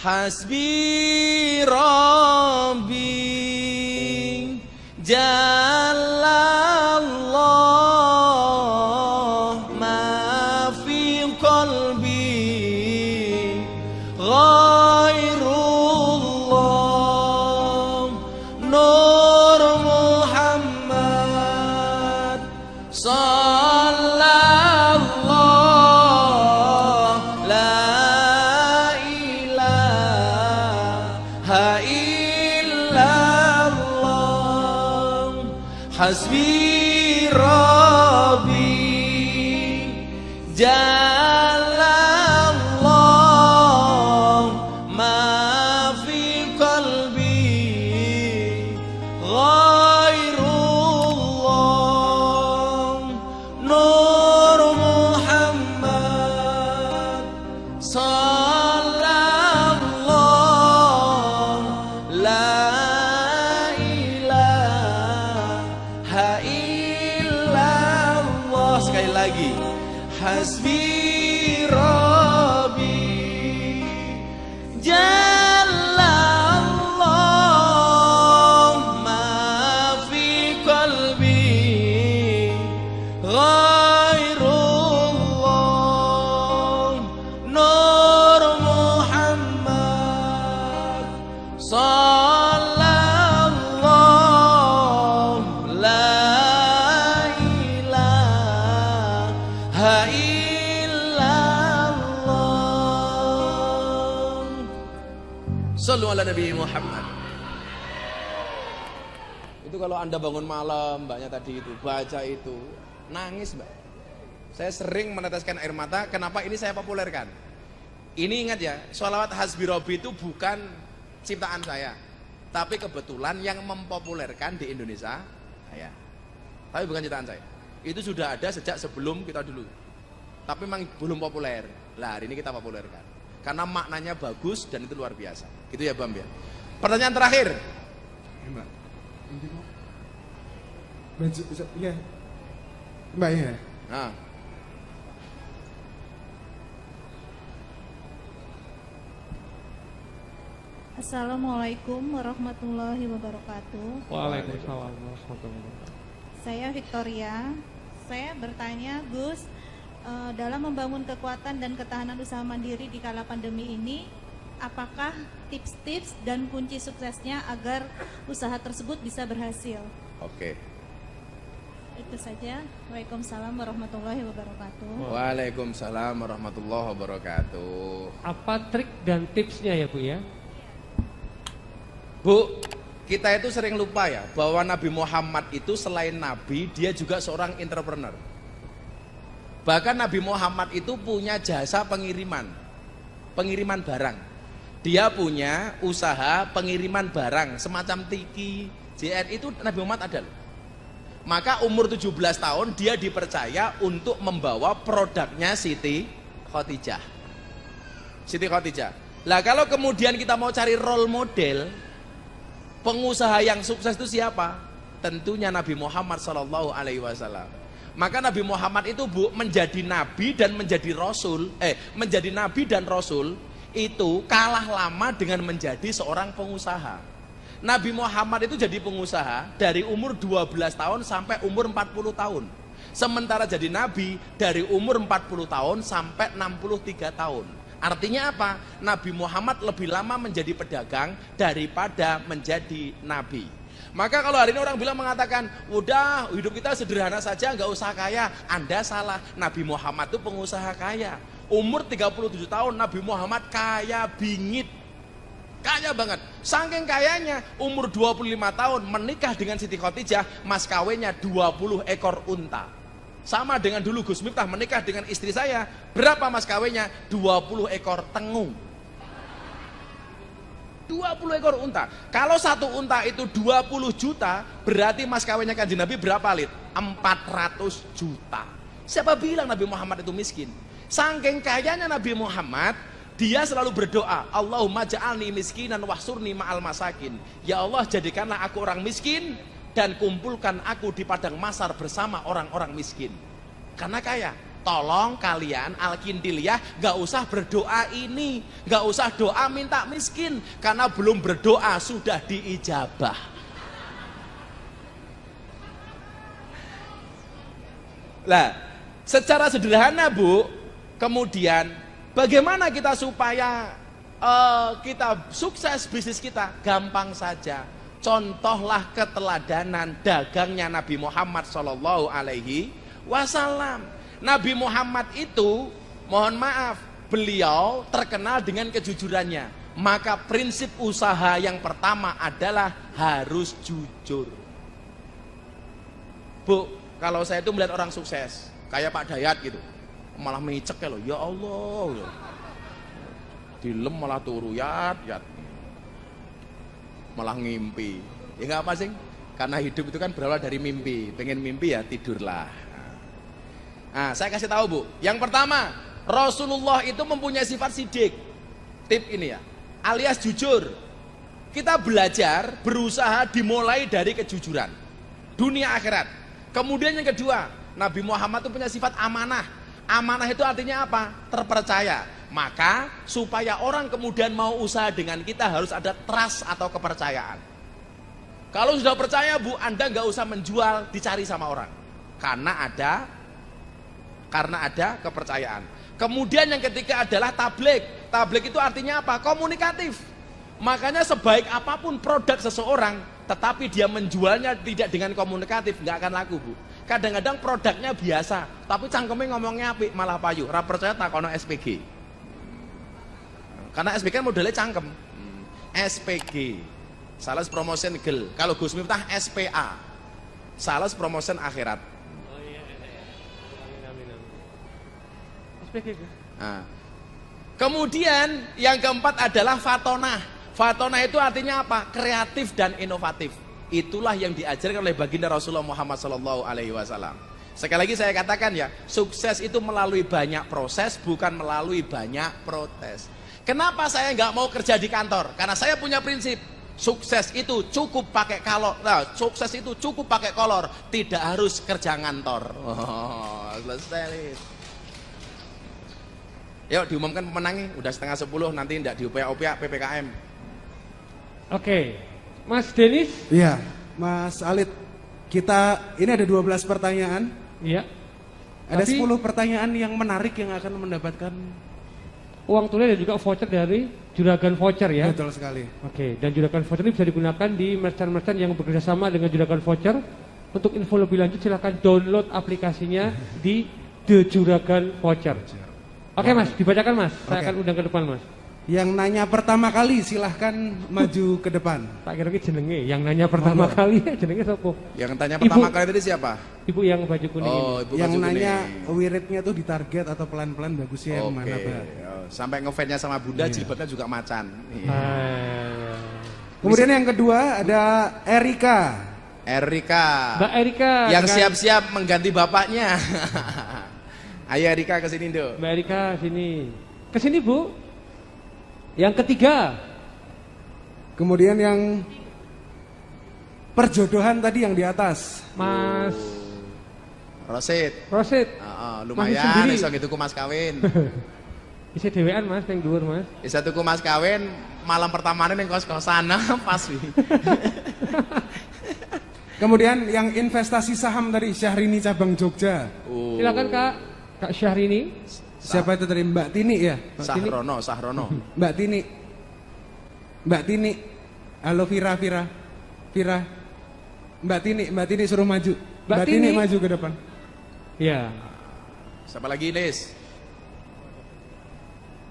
Hasbi Rabbi Jalallah ma fi qalbi ghairullah Nur Muhammad Sallallahu la ilaha illallah Hasbi Rabbi Jalallah ma fi qalbi ghairullah Nur Muhammad Sallallahu la ilaha illallah. Sekali lagi, Hasbi Rabbi Jalallah ma fi qalbi ghairullah Nur Muhammad Sallallahu la ilaha illallah. Sallu ala Nabi Muhammad. Itu kalau Anda bangun malam, mbaknya tadi itu baca itu, nangis mbak. Saya sering meneteskan air mata. Kenapa ini saya populerkan? Ini ingat ya, sholawat Hasbi Rabbi itu bukan ciptaan saya, tapi kebetulan yang mempopulerkan di Indonesia saya. Tapi bukan ciptaan saya. Itu sudah ada sejak sebelum kita dulu. Tapi memang belum populer. Lah hari ini kita populerkan. Karena maknanya bagus dan itu luar biasa. Gitu ya Bam ya. Pertanyaan terakhir. Mbak. Iya. Mbak ya. Nah. Assalamualaikum warahmatullahi wabarakatuh. Waalaikumsalam warahmatullahi wabarakatuh. Saya Victoria. Saya bertanya, Gus, dalam membangun kekuatan dan ketahanan usaha mandiri di kala pandemi ini, apakah tips-tips dan kunci suksesnya agar usaha tersebut bisa berhasil? Oke. Itu saja. Waalaikumsalam warahmatullahi wabarakatuh. Waalaikumsalam warahmatullahi wabarakatuh. Apa trik dan tipsnya ya Bu ya? Bu, kita itu sering lupa ya bahwa Nabi Muhammad itu selain Nabi, dia juga seorang entrepreneur. Bahkan Nabi Muhammad itu punya jasa pengiriman barang. Dia punya usaha pengiriman barang semacam Tiki, JR itu Nabi Muhammad ada. Maka umur 17 tahun dia dipercaya untuk membawa produknya Siti Khadijah. Siti Khadijah. Lah kalau kemudian kita mau cari role model pengusaha yang sukses itu siapa? Tentunya Nabi Muhammad SAW. Maka Nabi Muhammad itu Bu menjadi nabi dan menjadi rasul, menjadi nabi dan rasul itu kalah lama dengan menjadi seorang pengusaha. Nabi Muhammad itu jadi pengusaha dari umur 12 tahun sampai umur 40 tahun. Sementara jadi nabi dari umur 40 tahun sampai 63 tahun. Artinya apa? Nabi Muhammad lebih lama menjadi pedagang daripada menjadi nabi. Maka kalau hari ini orang bilang mengatakan, udah hidup kita sederhana saja, nggak usah kaya. Anda salah. Nabi Muhammad itu pengusaha kaya. Umur 37 tahun Nabi Muhammad kaya bingit. Kaya banget. Saking kayanya, umur 25 tahun menikah dengan Siti Khadijah, mas kawinnya 20 ekor unta. Sama dengan dulu Gus Miftah menikah dengan istri saya, berapa mas kawinnya? 20 ekor tengu. 20 ekor unta. Kalau satu unta itu 20 juta, berarti mas kawinnya Kanjeng Nabi berapa Lid? 400 juta. Siapa bilang Nabi Muhammad itu miskin? Saking kayanya Nabi Muhammad, dia selalu berdoa, Allahumma ja'alni miskinan wahsurni ma'al masakin. Ya Allah, jadikanlah aku orang miskin dan kumpulkan aku di padang mahsyar bersama orang-orang miskin. Karena kaya. tolong kalian Al-Kindiliyah gak usah berdoa ini, gak usah doa minta miskin, karena belum berdoa sudah diijabah. Lah, secara sederhana Bu, kemudian bagaimana kita supaya kita sukses bisnis kita? Gampang saja. Contohlah keteladanan dagangnya Nabi Muhammad Shallallahu Alaihi Wasallam. Nabi Muhammad itu, mohon maaf, beliau terkenal dengan kejujurannya. Maka prinsip usaha yang pertama adalah harus jujur. Bu, kalau saya itu melihat orang sukses, kayak Pak Dayat gitu, malah micek ya loh, ya Allah, dilem malah turu yat, malah ngimpi. Ya nggak apa sih? Karena hidup itu kan berawal dari mimpi. Pengen mimpi ya tidurlah. Nah, saya kasih tahu Bu. Yang pertama, Rasulullah itu mempunyai sifat sidik. Tip ini ya, alias jujur. Kita belajar berusaha dimulai dari kejujuran, dunia akhirat. Kemudian yang kedua, Nabi Muhammad itu punya sifat amanah. Amanah itu artinya apa? Terpercaya. Maka supaya orang kemudian mau usaha dengan kita harus ada trust atau kepercayaan. Kalau sudah percaya Bu, Anda nggak usah menjual, dicari sama orang. Karena ada kepercayaan. Kemudian yang ketiga adalah tabligh. Tabligh itu artinya apa? Komunikatif. Makanya sebaik apapun produk seseorang, tetapi dia menjualnya tidak dengan komunikatif, nggak akan laku Bu. Kadang-kadang produknya biasa, tapi cangkemnya ngomongnya apik malah payu. Ora percaya takono SPG. Karena SPG kan modelnya cangkem. SPG, Sales Promotion Gel. Kalau Gus Miftah SPA, Sales Promotion Akhirat. Oh iya. Amin. SPG. Nah. Kemudian yang keempat adalah fatonah. Fatonah itu artinya apa? Kreatif dan inovatif. Itulah yang diajarkan oleh baginda Rasulullah Muhammad SAW. Sekali lagi saya katakan ya, sukses itu melalui banyak proses, bukan melalui banyak protes. Kenapa saya nggak mau kerja di kantor? Karena saya punya prinsip, sukses itu cukup pakai sukses itu cukup pakai kolor, tidak harus kerja ngantor. Oh, selesai. Yuk diumumkan pemenangnya, udah 9:30, nanti tidak diupiak-upiak PPKM. Oke, Mas Denis? Iya, Mas Alit. Ini ada 12 pertanyaan. Iya. Ada Tapi 10 pertanyaan yang menarik yang akan mendapatkan uang tunai dan juga voucher dari Juragan Voucher ya. betul sekali. Oke, dan Juragan Voucher ini bisa digunakan di merchant-merchant yang bekerja sama dengan Juragan Voucher. Untuk info lebih lanjut silahkan download aplikasinya di The Juragan Voucher. Oke Mas, dibacakan Mas. Saya akan undang ke depan Mas. Yang nanya pertama kali silahkan maju ke depan. Tak kira jenenge, yang nanya pertama kali jenenge siapa? Yang tanya pertama kali tadi siapa? Ibu yang baju kuning ini. Ibu Yang baju nanya kuning. wiridnya tuh ditarget atau pelan-pelan bagusnya yang mana, Pak? Sampai ngefansnya sama Bunda, jilbabnya juga macan. Kemudian yang kedua ada Erika. Mbak Erika yang siap-siap mengganti bapaknya. Ayo Erika kesini Dok. Mbak Erika sini. Kesini Bu. Yang ketiga. Kemudian yang perjodohan tadi yang di atas. Mas Rosid. Lumayan sendiri. iso tuku mas kawin. Isi dewean Mas, yang dhuwur Mas. Bisa tuku mas kawin malam pertamanya ning kos-kosan pas wi. Kemudian yang investasi saham tadi Syahrini cabang Jogja. Silakan Kak Syahrini. Siapa itu tadi? Mbak Tini ya? Sahrono. Mbak Tini. Halo Vira. Mbak Tini suruh maju. Mbak Tini maju ke depan. Ya. Siapa lagi Lis?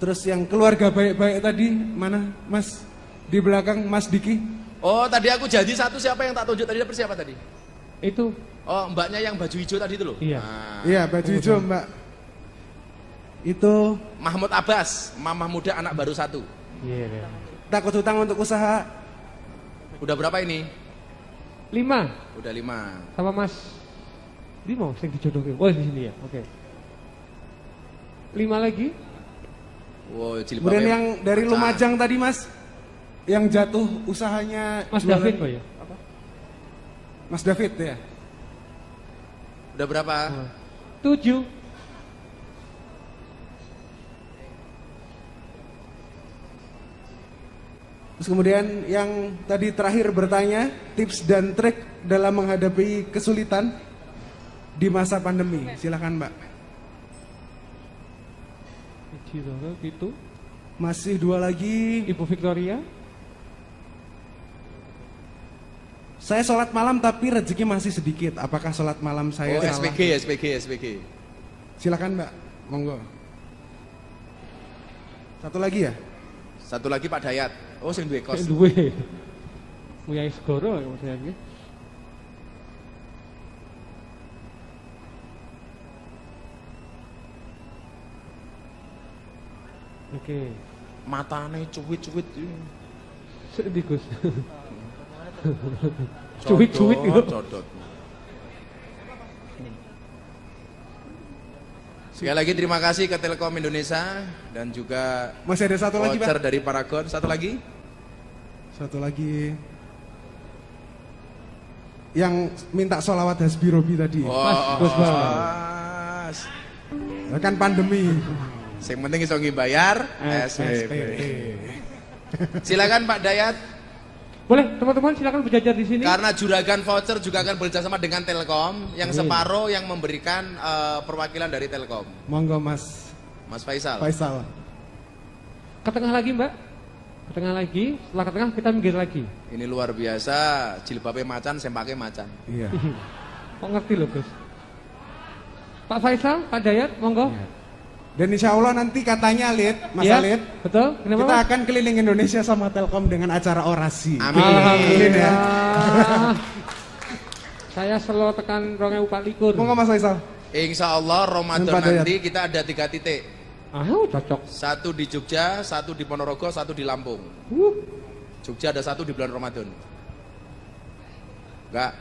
Terus yang keluarga baik-baik tadi mana Mas? Di belakang Mas Diki. Oh tadi aku janji satu, siapa yang tak tunjuk tadi, siapa tadi? Itu. Oh mbaknya yang baju hijau tadi itu loh. Iya. Iya baju hijau Mbak. Itu Mahmud Abbas, mamah muda anak baru 1. Iya. Takut hutang untuk usaha. Udah berapa ini? 5. Udah 5. Sama Mas Bimo sing dijodohke. Oh di sini ya. Oke. 5 lagi. Wow, kemudian yang dari Lumajang tadi Mas, yang jatuh usahanya Mas David kok ya? Apa? Mas David ya. Udah berapa? 7. Terus kemudian yang tadi terakhir bertanya, tips dan trik dalam menghadapi kesulitan di masa pandemi. Silakan Mbak. Gitu. Masih 2 lagi. Ibu Victoria. Saya sholat malam tapi rezeki masih sedikit. Apakah sholat malam saya Oh, salah? SPG. Silakan Mbak, monggo. Satu lagi ya? Satu lagi Pak Dayat. Oh, sing duwe kos. Duwe. Muyai Segoro ya maksudnya iki. Oke. Matane cuwit-cuwit. Sedih Gus. Cuwit-cuwit gitu. Codot. Sekali lagi terima kasih ke Telkom Indonesia dan juga Masih ada satu lagi voucher Pak? dari Paragon. Satu lagi. Satu lagi. Yang minta sholawat Hasbi Robi tadi. Gus Bang. Mas. Kan pandemi. Yang penting iso bayar SPP. Silakan Pak Dayat. Boleh teman-teman silakan berjajar di sini. Karena Juragan Voucher juga akan bekerjasama dengan Telkom, yang separuh yang memberikan perwakilan dari Telkom. Monggo Mas Mas Faisal. Faisal. Ke tengah lagi Mbak. Ke tengah lagi. Setelah ke tengah kita minggir lagi. Ini luar biasa, jilbabnya macan, sempaknya macan. Iya. Kok ngerti loh Gus. Pak Faisal, Pak Dayat, monggo. Dan insya Allah nanti katanya Lid, Mas Iya, Alid, betul. Kenapa kita Mas? akan keliling Indonesia sama Telkom dengan acara orasi. Amin. Amin ya. Saya selalu tekan 2024. Monggo Mas Faisal. Insya Allah Ramadan Pak Dayat. nanti kita ada 3 titik. Cocok. Satu di Jogja, satu di Ponorogo, satu di Lampung. Jogja ada satu di bulan Ramadan. Enggak.